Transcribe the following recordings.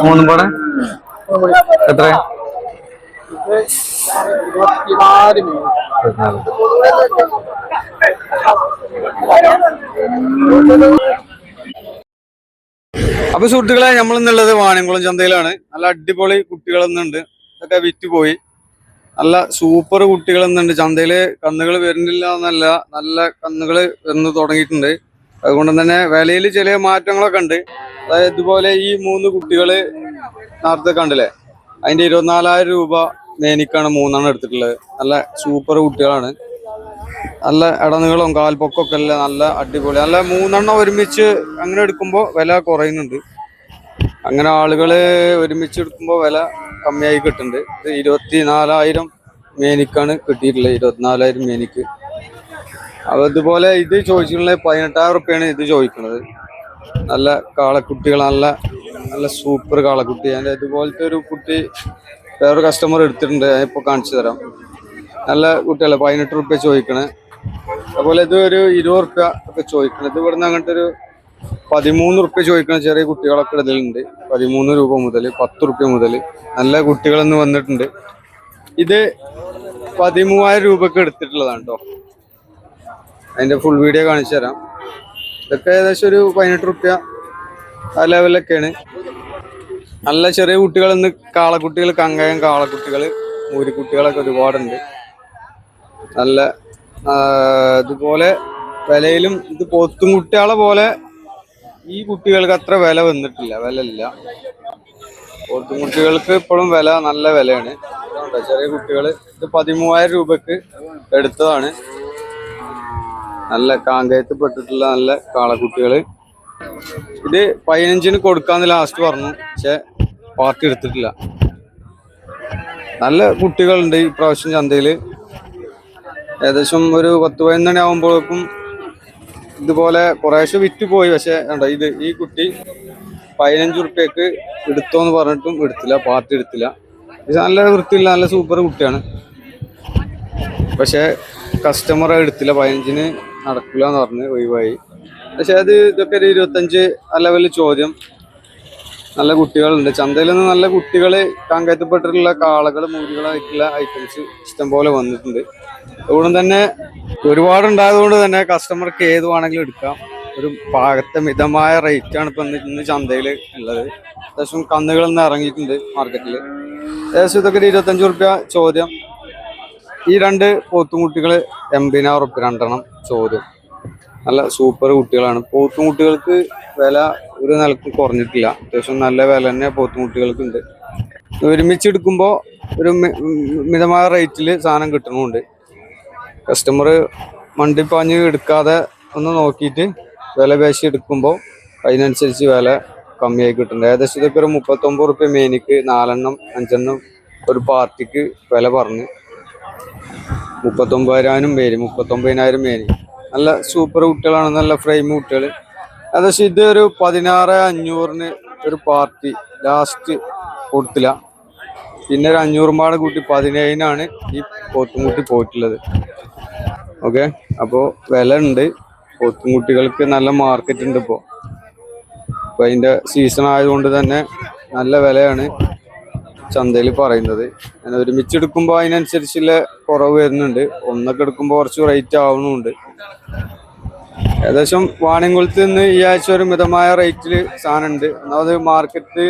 മൂന്നും പാടെ എത്ര? അപ്പൊ സുഹൃത്തുക്കളെ, നമ്മളിന്നുള്ളത് വാണിയംകുളം ചന്തയിലാണ്. നല്ല അടിപൊളി കുട്ടികളെന്നുണ്ട്. ഇതൊക്കെ വിറ്റുപോയി. നല്ല സൂപ്പർ കുട്ടികളെന്നുണ്ട്. ചന്തയില് കന്നുകൾ വരുന്നില്ല എന്നല്ല, നല്ല കന്നുകൾ വന്ന് തുടങ്ങിയിട്ടുണ്ട്. അതുകൊണ്ട് തന്നെ വിലയിൽ ചെറിയ മാറ്റങ്ങളൊക്കെ ഉണ്ട്. അതായത് ഇതുപോലെ ഈ 3 കുട്ടികള് നേരത്തെ കണ്ടില്ലേ, അതിന്റെ 24,000 രൂപ മേനിക്കാണ് 3 എടുത്തിട്ടുള്ളത്. നല്ല സൂപ്പർ കുട്ടികളാണ്. നല്ല ഇടനീളവും കാൽപ്പൊക്കൊക്കെ അല്ല, നല്ല അടിപൊളി. നല്ല 3 ഒരുമിച്ച് അങ്ങനെ എടുക്കുമ്പോൾ വില കുറയുന്നുണ്ട്. അങ്ങനെ ആളുകള് ഒരുമിച്ച് എടുക്കുമ്പോൾ വില കമ്മിയായി കിട്ടുന്നുണ്ട്. ഇത് 24,000 മേനിക്കാണ് കിട്ടിയിട്ടുള്ളത്. 24,000 മേനിക്ക്. അപ്പൊ ഇതുപോലെ ഇത് ചോദിച്ചിട്ടുള്ളത് 18,000 റുപ്യാണ് ഇത് ചോദിക്കുന്നത്. നല്ല കാളക്കുട്ടികൾ, നല്ല നല്ല സൂപ്പർ കാളക്കുട്ടി. അതിന്റെ ഇതുപോലത്തെ ഒരു കുട്ടി വേറൊരു കസ്റ്റമർ എടുത്തിട്ടുണ്ട്. ഇപ്പൊ കാണിച്ചു തരാം. നല്ല കുട്ടികളെ 18 റുപ്യ ചോദിക്കണേ. അതുപോലെ ഇത് ഒരു 20 റുപ്യ ഒക്കെ ചോദിക്കണം. ഇത് ഇവിടുന്ന് അങ്ങനത്തെ ഒരു 13 റുപ്യ ചോദിക്കുന്ന ചെറിയ കുട്ടികളൊക്കെ ഇതിലുണ്ട്. 13 രൂപ മുതൽ 10 റുപ്യ മുതൽ നല്ല കുട്ടികളൊന്ന് വന്നിട്ടുണ്ട്. ഇത് 13,000 രൂപക്ക് എടുത്തിട്ടുള്ളതാണ് കേട്ടോ. അതിന്റെ ഫുൾ വീഡിയോ കാണിച്ചു തരാം. ഇതൊക്കെ ഏകദേശം ഒരു 18 റുപ്യ ആ ലെവലൊക്കെയാണ്. നല്ല ചെറിയ കുട്ടികൾ ഇന്ന് കാളക്കുട്ടികൾ, കങ്കയം കാളക്കുട്ടികൾ, മൂരിക്കുട്ടികളൊക്കെ ഒരുപാടുണ്ട്. നല്ല ഇതുപോലെ വിലയിലും ഇത് പോത്തും കുട്ടികളെ പോലെ ഈ കുട്ടികൾക്ക് അത്ര വില വന്നിട്ടില്ല, വില ഇല്ല. പോത്തും കുട്ടികൾക്ക് ഇപ്പോഴും വില നല്ല വിലയാണ്. ചെറിയ കുട്ടികൾ ഇത് 13,000 രൂപക്ക് എടുത്തതാണ്. നല്ല കാങ്കയത്ത് പെട്ടിട്ടുള്ള നല്ല കാളക്കുട്ടികള്. ഇത് 15-ന് കൊടുക്കാന്ന് ലാസ്റ്റ് പറഞ്ഞു, പക്ഷെ പാർട്ടി എടുത്തിട്ടില്ല. നല്ല കുട്ടികളുണ്ട് ഈ പ്രാവശ്യം ചന്തയില്. ഏകദേശം ഒരു 10-11 മണി ആകുമ്പോഴേക്കും ഇതുപോലെ കുറേശ്ശെ വിറ്റ് പോയി. പക്ഷെ കണ്ടോ, ഈ കുട്ടി 15 റുപ്യക്ക് എടുത്തോന്ന് പറഞ്ഞിട്ടും എടുത്തില്ല, പാർട്ടി എടുത്തില്ല. ഇത് നല്ല വൃത്തിയില്ല, നല്ല സൂപ്പർ കുട്ടിയാണ്. പക്ഷെ കസ്റ്റമർ എടുത്തില്ല, 15-ന് നടക്കില്ല എന്ന് പറഞ്ഞ് ഒഴിവായി. പക്ഷെ അത് ഇതൊക്കെ ഒരു 25 ആ ലെവലിൽ ചോദ്യം. നല്ല കുട്ടികളുണ്ട് ചന്തയിൽ നിന്ന്. നല്ല കുട്ടികള് കാങ്കയത്തിപ്പെട്ടിട്ടുള്ള കാളകൾ, മൂരികളായിട്ടുള്ള ഐറ്റംസ് ഇഷ്ടംപോലെ വന്നിട്ടുണ്ട്. അതുകൊണ്ട് തന്നെ ഒരുപാടുണ്ടായത് കൊണ്ട് തന്നെ കസ്റ്റമർക്ക് ഏത് വേണമെങ്കിലും എടുക്കാം. ഒരു പാകത്തെ മിതമായ റേറ്റാണ് ഇപ്പൊ ഇന്ന് ചന്തയിൽ ഉള്ളത്. അത്യാവശ്യം കന്നുകളിൽ നിന്ന് ഇറങ്ങിയിട്ടുണ്ട് മാർക്കറ്റിൽ. ഏകദേശം ഇതൊക്കെ ഒരു 25 റുപ്യ ചോദ്യം. ഈ 2 പോത്തുംകുട്ടികള് 80,000 റുപ്യ 2 ചോദ്യം. നല്ല സൂപ്പർ കുട്ടികളാണ്. പോത്തുംകുട്ടികൾക്ക് വില ഒരു നിലക്കും കുറഞ്ഞിട്ടില്ല. അത്യാവശ്യം നല്ല വില തന്നെ പോത്തുംകുട്ടികൾക്ക് ഉണ്ട്. ഒരുമിച്ചെടുക്കുമ്പോൾ ഒരു മിതമായ റേറ്റിൽ സാധനം കിട്ടണമുണ്ട്. കസ്റ്റമർ മണ്ടിപ്പാഞ്ഞ് എടുക്കാതെ ഒന്ന് നോക്കിയിട്ട് വില പേശി എടുക്കുമ്പോൾ അതിനനുസരിച്ച് വില കമ്മിയായി കിട്ടുന്നുണ്ട്. ഏകദേശം ഇതൊക്കെ ഒരു 39 റുപ്യ മേനിക്ക് 4 5 ഒരു പാർട്ടിക്ക് വില പറഞ്ഞ് 39,000 മേനി, 39,000 മേനി. നല്ല സൂപ്പർ കുട്ടികളാണ്, നല്ല ഫ്രെയിം കുട്ടികൾ. ഏകദേശം ഇത് ഒരു 16,500-ന് ഒരു പാർട്ടി ലാസ്റ്റ് കൊടുത്തില്ല. പിന്നെ ഒരു 500 പാട് കൂട്ടി 17-നാണ് ഈ പോത്തുംകുട്ടി പോയിട്ടുള്ളത്. ഓക്കെ, അപ്പോൾ വില ഉണ്ട്. പോത്തുംകുട്ടികൾക്ക് നല്ല മാർക്കറ്റ് ഉണ്ട് ഇപ്പോൾ. അതിൻ്റെ സീസൺ ആയതുകൊണ്ട് തന്നെ നല്ല വിലയാണ് ചന്തയിൽ പറയുന്നത്. അങ്ങനെ ഒരുമിച്ചെടുക്കുമ്പോൾ അതിനനുസരിച്ചുള്ള കുറവ് വരുന്നുണ്ട്. ഒന്നൊക്കെ എടുക്കുമ്പോൾ കുറച്ച് റേറ്റ് ആവുന്നുണ്ട്. ഏകദേശം വാണിയംകുളത്ത് നിന്ന് ഈ ആഴ്ച ഒരു മിതമായ റേറ്റിൽ സാധനം ഉണ്ട്. ഒന്നാമത് മാർക്കറ്റ്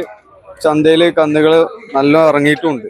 ചന്തയിൽ കന്നുകൾ നല്ല ഇറങ്ങിയിട്ടുമുണ്ട്.